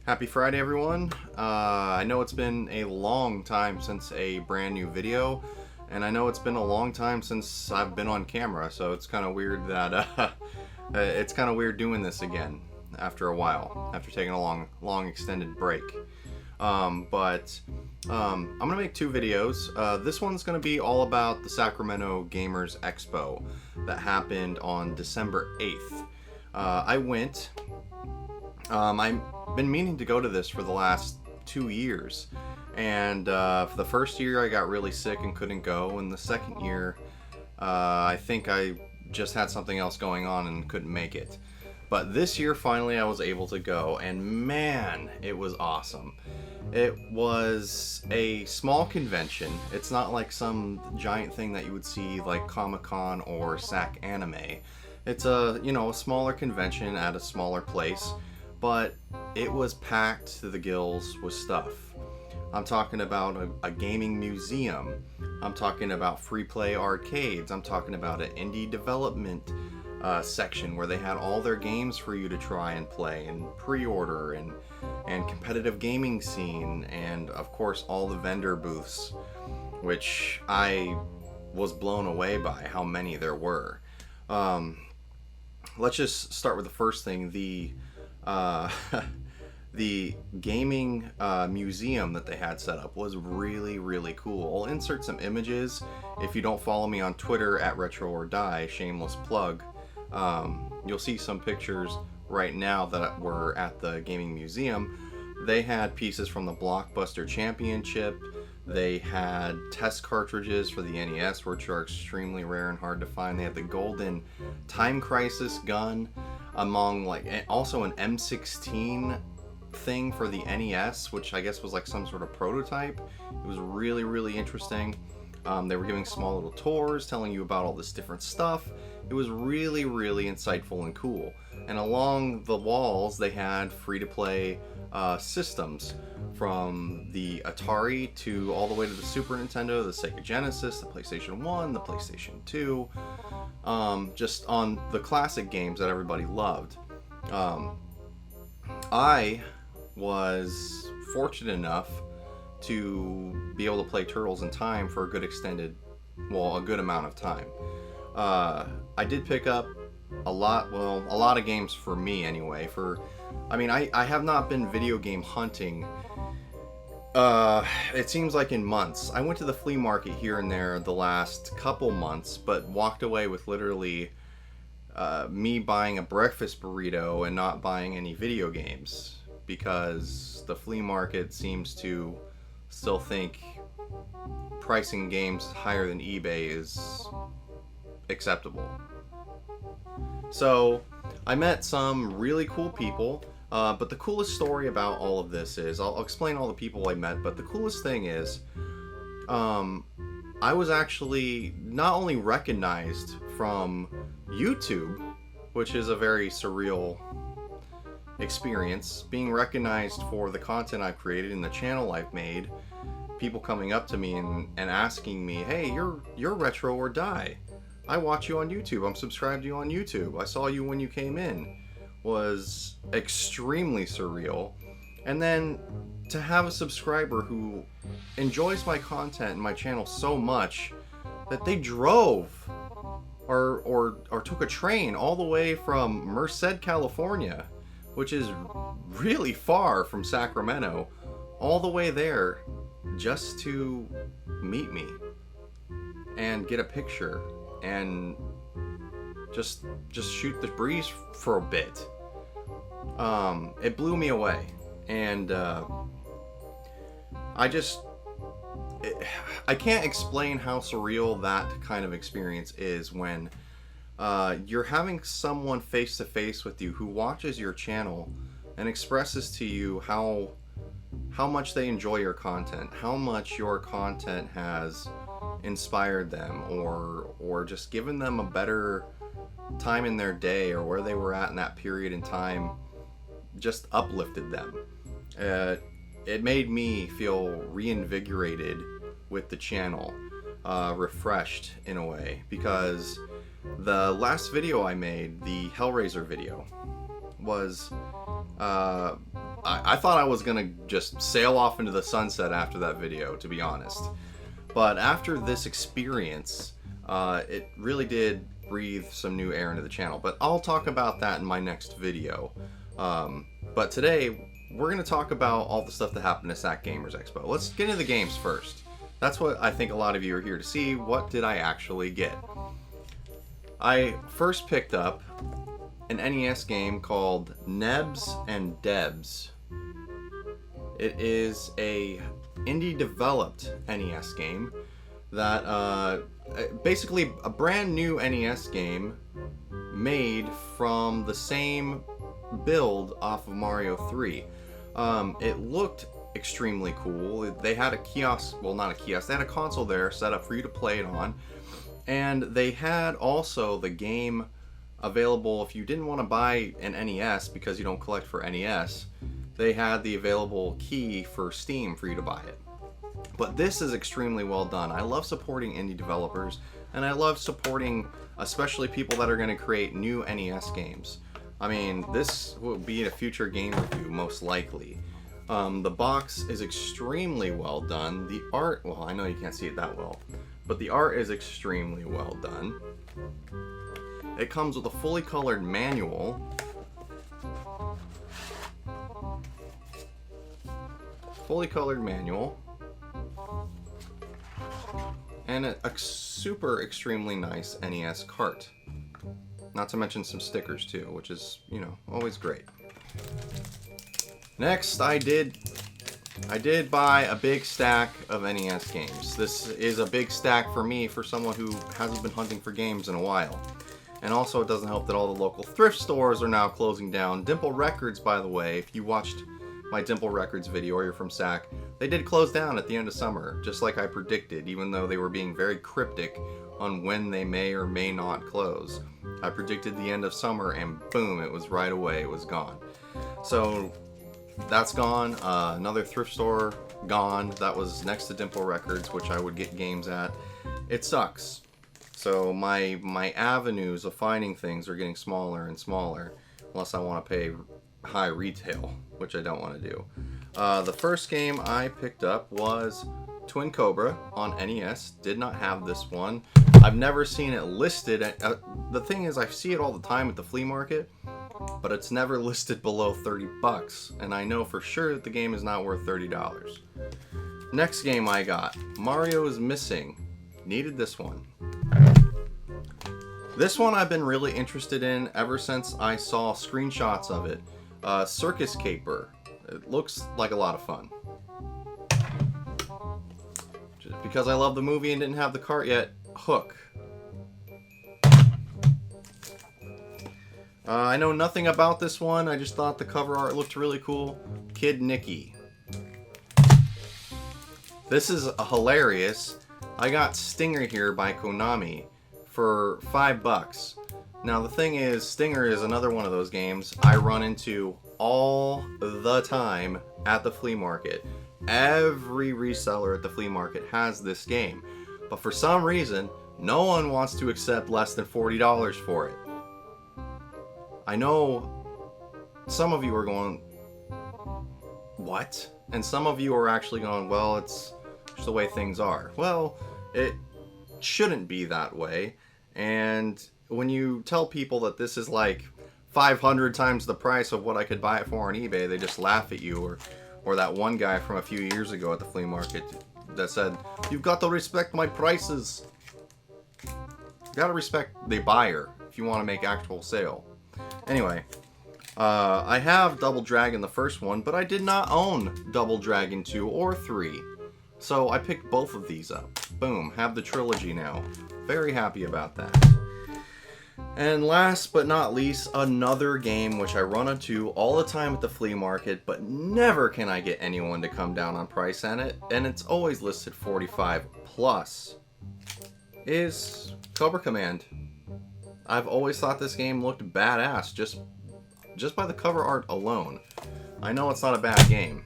Happy Friday, everyone. I know it's been a long time since a brand new video, and I know it's been a long time since I've been on camera, so it's kind of weird that it's kind of weird doing this again after a while, after taking a long extended break. I'm gonna make two videos. This one's gonna be all about the Sacramento Gamers Expo that happened on December 8th. I went. I've been meaning to go to this for the last 2 years, and for the first year I got really sick and couldn't go, and the second year I think I just had something else going on and couldn't make it. But this year finally I was able to go, and man, it was awesome. It was a small convention. It's not like some giant thing that you would see like Comic-Con or SAC Anime. It's a smaller convention at a smaller place, but it was packed to the gills with stuff. I'm talking about a gaming museum. I'm talking about free play arcades. I'm talking about an indie development section where they had all their games for you to try and play and pre-order, and competitive gaming scene, and of course all the vendor booths, which I was blown away by how many there were. Let's just start with the first thing. The gaming museum that they had set up was really cool. I'll insert some images. If you don't follow me on Twitter at Retro or Die, shameless plug, you'll see some pictures right now that were at the gaming museum. They had pieces from the Blockbuster Championship. They had test cartridges for the NES, which are extremely rare and hard to find. They had the golden Time Crisis gun, also an M16 thing for the NES, which I guess was like some sort of prototype. It was really interesting. They were giving small little tours, telling you about all this different stuff. It was really insightful and cool. And along the walls, they had free-to-play systems, from the Atari to all the way to the Super Nintendo, the Sega Genesis, the PlayStation 1, the PlayStation 2, just on the classic games that everybody loved. I was fortunate enough to be able to play Turtles in Time for a good amount of time. I did pick up a lot of games for me anyway. I have not been video game hunting, it seems like, in months. I went to the flea market here and there the last couple months, but walked away with literally me buying a breakfast burrito and not buying any video games, because the flea market seems to still think pricing games higher than eBay is acceptable. So I met some really cool people, but the coolest story about all of this is, I'll explain all the people I met, but the coolest thing is, I was actually not only recognized from YouTube, which is a very surreal experience, being recognized for the content I've created and the channel I've made, people coming up to me and asking me, hey, you're Retro or Die. I watch you on YouTube. I'm subscribed to you on YouTube. I saw you when you came in. Was extremely surreal. And then to have a subscriber who enjoys my content and my channel so much that they drove or took a train all the way from Merced, California, which is really far from Sacramento, all the way there just to meet me and get a picture and just shoot the breeze for a bit. It blew me away, and I can't explain how surreal that kind of experience is when you're having someone face to face with you who watches your channel and expresses to you how much they enjoy your content, how much your content has inspired them, or just given them a better time in their day, or where they were at in that period in time, just uplifted them. It made me feel reinvigorated with the channel, refreshed in a way, because the last video I made, the Hellraiser video, was I thought I was gonna just sail off into the sunset after that video, to be honest. But after this experience, it really did breathe some new air into the channel. But I'll talk about that in my next video. But today, we're going to talk about all the stuff that happened at Sac Gamers Expo. Let's get into the games first. That's what I think a lot of you are here to see. What did I actually get? I first picked up an NES game called Nebs and Debs. It is a indie developed NES game that basically a brand new NES game made from the same build off of Mario 3. It looked extremely cool. They had a kiosk, well, not a kiosk, they had a console there set up for you to play it on, and they had also the game available if you didn't want to buy an NES because you don't collect for NES. They had the available key for Steam for you to buy it. But this is extremely well done. I love supporting indie developers, and I love supporting especially people that are going to create new NES games. I mean, this will be a future game review, most likely. The box is extremely well done. The art, well, I know you can't see it that well, but the art is extremely well done. It comes with a fully colored manual. Fully colored manual. And a super extremely nice NES cart. Not to mention some stickers too, which is, you know, always great. Next, I did buy a big stack of NES games. This is a big stack for me, for someone who hasn't been hunting for games in a while. And also, it doesn't help that all the local thrift stores are now closing down. Dimple Records, by the way, if you watched my Dimple Records video or you're from SAC, they did close down at the end of summer, just like I predicted, even though they were being very cryptic on when they may or may not close. I predicted the end of summer, and boom, it was right away, it was gone. So that's gone. Another thrift store gone. That was next to Dimple Records, which I would get games at. It sucks. So my avenues of finding things are getting smaller and smaller, unless I want to pay high retail, which I don't want to do. The first game I picked up was Twin Cobra on NES. Did not have this one. I've never seen it listed. The thing is, I see it all the time at the flea market, but it's never listed below 30 bucks, and I know for sure that the game is not worth $30. Next game I got, Mario is Missing. Needed this one. This one I've been really interested in ever since I saw screenshots of it. Circus Caper. It looks like a lot of fun. Just because I love the movie and didn't have the cart yet, Hook. I know nothing about this one, I just thought the cover art looked really cool. Kid Nicky. This is hilarious. I got Stinger here by Konami for $5. Now the thing is, Stinger is another one of those games I run into all the time at the flea market. Every reseller at the flea market has this game, but for some reason, no one wants to accept less than $40 for it. I know some of you are going, what? And some of you are actually going, well, it's just the way things are. Well, it shouldn't be that way. And when you tell people that this is like 500 times the price of what I could buy it for on eBay, they just laugh at you. Or that one guy from a few years ago at the flea market that said, "You've got to respect my prices." You gotta respect the buyer if you want to make actual sale. Anyway, I have Double Dragon the first one, but I did not own Double Dragon 2 or 3. So I picked both of these up. Boom, have the trilogy now. Very happy about that. And last but not least, another game which I run into all the time at the flea market, but never can I get anyone to come down on price on it, and it's always listed 45 plus, is Cobra Command. I've always thought this game looked badass just by the cover art alone. I know it's not a bad game.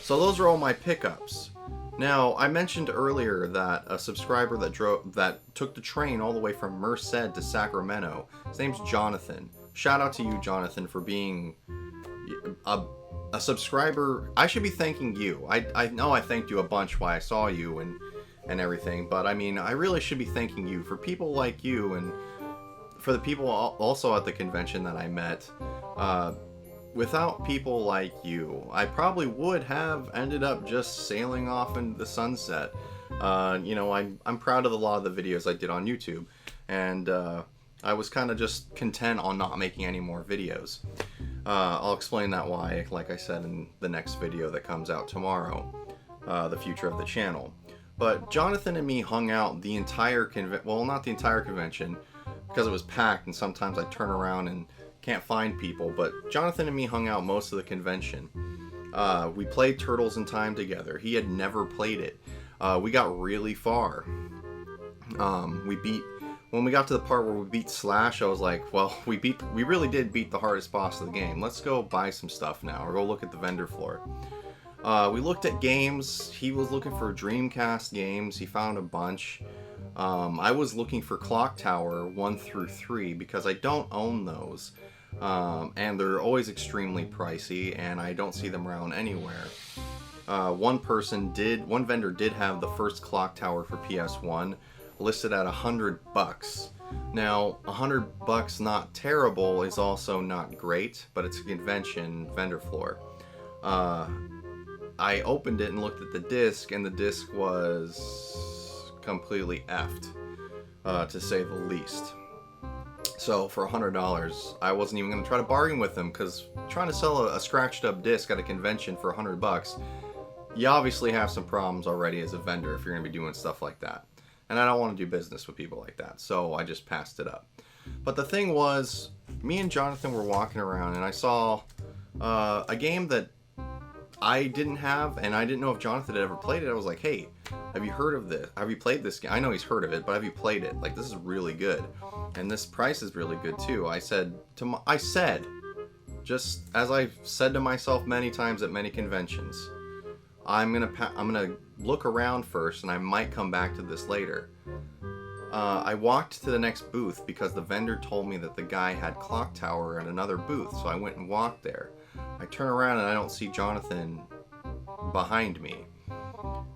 So those are all my pickups. Now, I mentioned earlier that a subscriber that took the train all the way from Merced to Sacramento, his name's Jonathan. Shout out to you, Jonathan, for being, a subscriber. I should be thanking you. I know I thanked you a bunch while I saw you and everything, but I mean, I really should be thanking you for people like you, and for the people also at the convention that I met. Without people like you, I probably would have ended up just sailing off into the sunset. You know, I'm proud of a lot of the videos I did on YouTube, and I was kind of just content on not making any more videos. I'll explain that why, like I said, in the next video that comes out tomorrow, the future of the channel. But Jonathan and me hung out the entire well, not the entire convention, because it was packed, and sometimes I turn around and can't find people, but Jonathan and me hung out most of the convention. We played Turtles in Time together. He had never played it. We got really far. When we got to the part where we beat Slash, I was like, well, we really did beat the hardest boss of the game. Let's go buy some stuff now, or go look at the vendor floor. We looked at games. He was looking for Dreamcast games. He found a bunch. I was looking for Clock Tower 1 through 3 because I don't own those. And they're always extremely pricey, and I don't see them around anywhere. One vendor did have the first Clock Tower for PS1 listed at $100. Now, $100 not terrible, is also not great, but it's a convention vendor floor. I opened it and looked at the disc, and the disc was completely effed, to say the least. So for $100, I wasn't even going to try to bargain with them, because trying to sell a scratched up disc at a convention for $100, you obviously have some problems already as a vendor if you're going to be doing stuff like that. And I don't want to do business with people like that, so I just passed it up. But the thing was, me and Jonathan were walking around, and I saw a game that I didn't have, and I didn't know if Jonathan had ever played it. I was like, hey, have you heard of this? Have you played this game? I know he's heard of it, but have you played it? Like, this is really good. And this price is really good too. I said, just as I've said to myself many times at many conventions, I'm gonna look around first, and I might come back to this later. I walked to the next booth because the vendor told me that the guy had Clock Tower at another booth, so I went and walked there. I turn around and I don't see Jonathan behind me.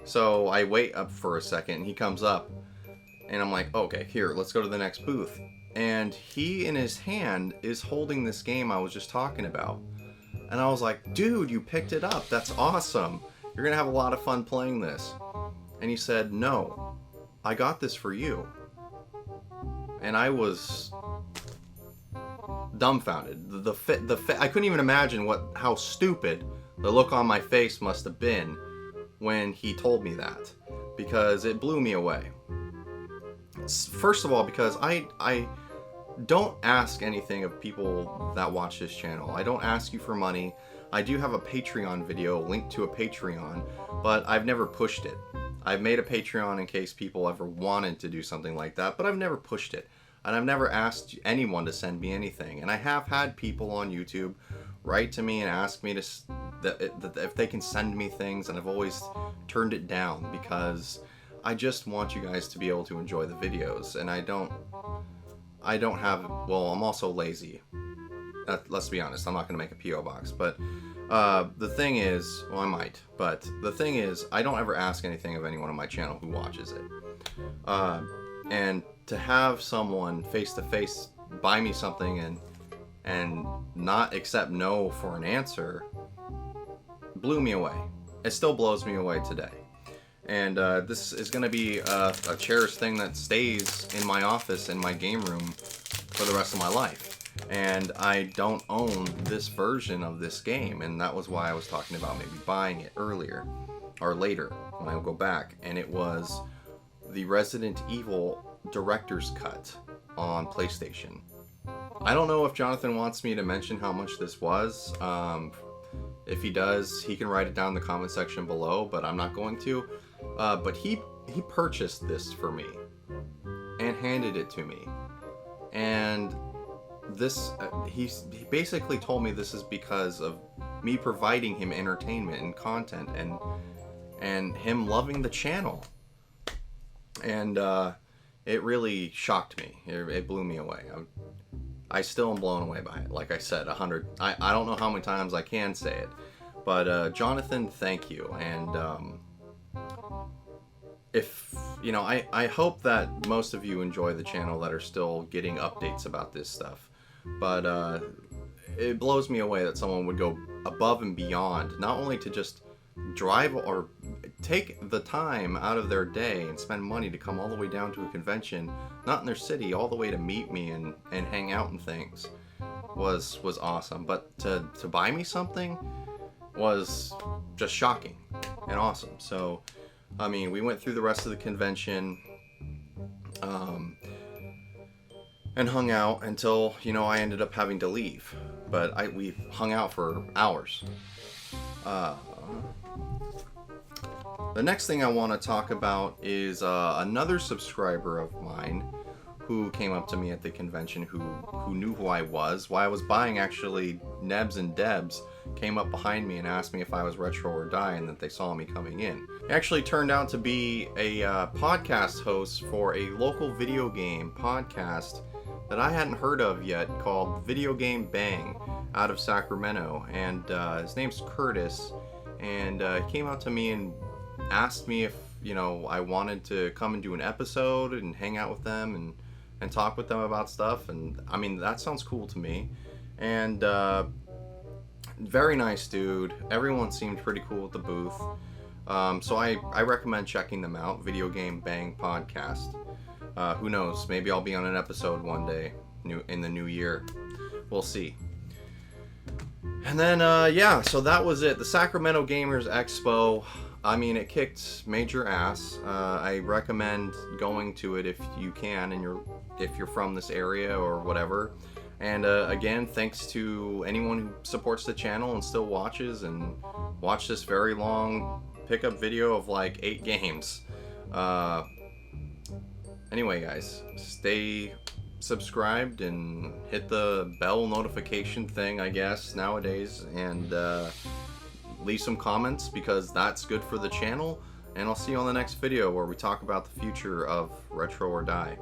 So I wait up for a second, and he comes up, and I'm like, okay, here, let's go to the next booth. And he, in his hand, is holding this game I was just talking about. And I was like, dude, you picked it up. That's awesome. You're going to have a lot of fun playing this. And he said, no, I got this for you. And I was dumbfounded. I couldn't even imagine how stupid the look on my face must have been when he told me that, because it blew me away. First of all, because I don't ask anything of people that watch this channel. I don't ask you for money. I do have a Patreon video linked to a Patreon, but I've never pushed it. I've made a Patreon in case people ever wanted to do something like that, but I've never pushed it. And I've never asked anyone to send me anything. And I have had people on YouTube write to me and ask me if they can send me things, and I've always turned it down because I just want you guys to be able to enjoy the videos. And I don't have, well, I'm also lazy. Let's be honest, I'm not going to make a P.O. box, but the thing is, well, I might, but the thing is, I don't ever ask anything of anyone on my channel who watches it. And to have someone face-to-face buy me something and not accept no for an answer blew me away. It still blows me away today. And this is going to be a cherished thing that stays in my office, in my game room, for the rest of my life. And I don't own this version of this game, and that was why I was talking about maybe buying it earlier or later when I go back. And it was the Resident Evil Director's Cut on PlayStation. I don't know if Jonathan wants me to mention how much this was. If he does, he can write it down in the comment section below, but I'm not going to. But he purchased this for me and handed it to me. And this, he basically told me this is because of me providing him entertainment and content, and him loving the channel. And it really shocked me. It blew me away. I still am blown away by it. Like I said, 100. I don't know how many times I can say it, but Jonathan, thank you. And if you know, I hope that most of you enjoy the channel that are still getting updates about this stuff. But it blows me away that someone would go above and beyond, not only to just drive or take the time out of their day and spend money to come all the way down to a convention, not in their city, all the way to meet me and hang out and things, was awesome. But to buy me something was just shocking and awesome. So I mean, we went through the rest of the convention and hung out until, you know, I ended up having to leave. But we hung out for hours. The next thing I want to talk about is another subscriber of mine who came up to me at the convention, who knew who I was. While I was buying, actually, Nebs and Debs came up behind me and asked me if I was Retro or Die, and that they saw me coming in. It actually turned out to be a podcast host for a local video game podcast that I hadn't heard of yet, called Video Game Bang, out of Sacramento. And his name's Curtis, and he came out to me and asked me if, you know, I wanted to come and do an episode and hang out with them and talk with them about stuff. And I mean, that sounds cool to me. And very nice dude. Everyone seemed pretty cool at the booth. So I recommend checking them out. Video Game Bang Podcast. Who knows? Maybe I'll be on an episode one day in the new year. We'll see. And then, yeah, so that was it. The Sacramento Gamers Expo. I mean, it kicked major ass. I recommend going to it if you can, and if you're from this area or whatever. And again, thanks to anyone who supports the channel and still watches and watched this very long pickup video of like 8 games. Anyway, guys, stay subscribed and hit the bell notification thing, I guess, nowadays, and leave some comments, because that's good for the channel. And I'll see you on the next video where we talk about the future of Retro or Die.